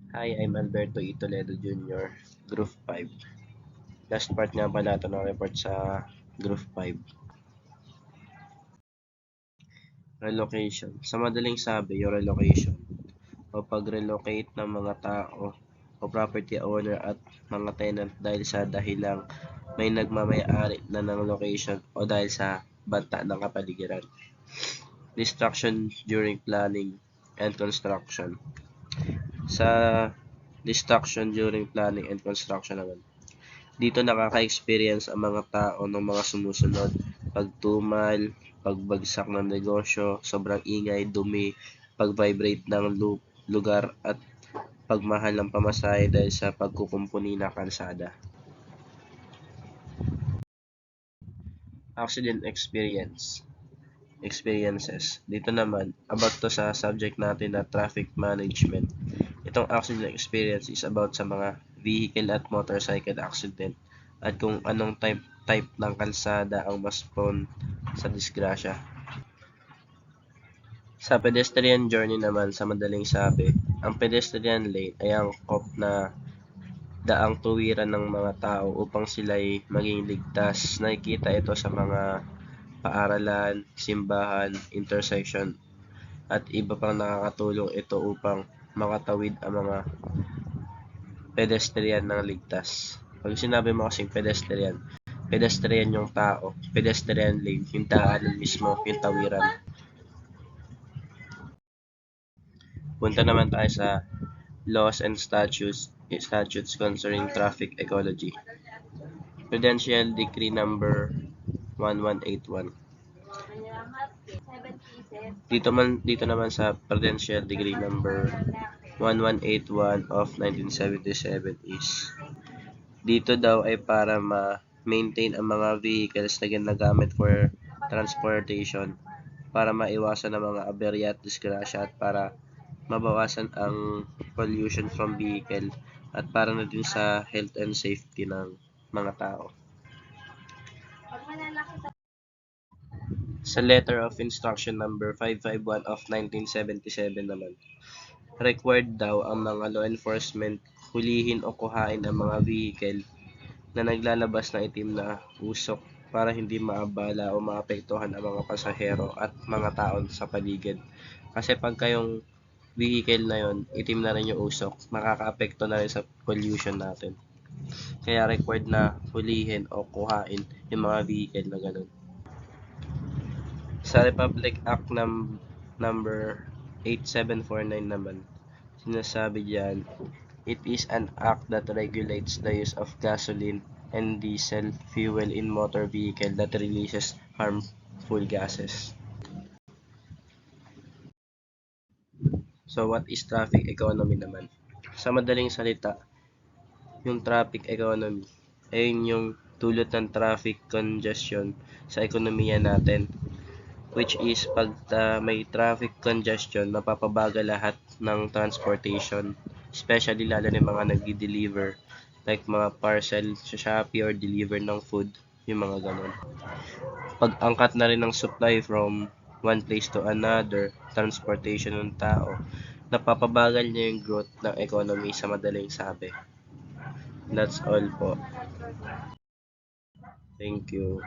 Hi, I'm Alberto E. Toledo Jr., Group 5. Last part nga pala ito ng report sa Group 5. Relocation. Sa madaling sabi, yung relocation o pag-relocate ng mga tao o property owner at mga tenant dahil sa dahilang may nagmamay-ari na ng location o dahil sa banta ng kapaligiran. Destruction during planning and construction. Sa destruction during planning and construction naman, dito nakaka-experience ang mga tao ng mga sumusunod: pagtumal, pagbagsak ng negosyo, sobrang ingay, dumi, pag-vibrate ng lugar at pagmahal ng pamasahe dahil sa pagkukumpuni ng kalsada. Accident experiences. Dito naman, about to sa subject natin na traffic management. Itong accident experience is about sa mga vehicle at motorcycle accident at kung anong type ng kalsada ang mas prone sa disgrasya. Sa pedestrian journey naman, sa madaling sabi, ang pedestrian lane ay angkop na daang tuwiran ng mga tao upang sila'y maging ligtas. Nakikita ito sa mga paaralan, simbahan, intersection, at iba pang nakakatulong ito upang makatawid ang mga pedestrian ng ligtas. Pag sinabi mo kasing pedestrian yung tao, pedestrian lane, yung daanan mismo, yung tawiran. Punta naman tayo sa laws and statutes concerning traffic ecology. Prudential Decree number 1181. Dito naman sa Prudential Decree number 1181 of 1977 is dito daw ay para ma-maintain ang mga vehicles na ginagamit for transportation para maiwasan ang mga aberya at disgrasya at para mabawasan ang pollution from vehicle at para na din sa health and safety ng mga tao. Sa Letter of Instruction number 551 of 1977 naman, required daw ang mga law enforcement hulihin o kuhain ang mga vehicle na naglalabas ng itim na usok para hindi maabala o maapektuhan ang mga pasahero at mga tao sa paligid. Kasi pagka yung vehicle na yon itim na rin yung usok, makakaapekto na rin sa pollution natin. Kaya required na hulihin o kuhain yung mga vehicle na ganun. Sa Republic Act number 8749 naman, sinasabi diyan, it is an act that regulates the use of gasoline and diesel fuel in motor vehicle that releases harmful gases. So what is traffic economy naman? Sa madaling salita, yung traffic economy ay yung dulot ng traffic congestion sa ekonomiya natin, which is pag may traffic congestion, napapabagal lahat ng transportation, especially lalo na mga nagdi-deliver, like mga parcel sa Shopee or deliver ng food, yung mga ganun. Pag-angkat na rin ng supply from one place to another, transportation ng tao, napapabagal niya yung growth ng economy sa madaling sabi. That's all po. Thank you.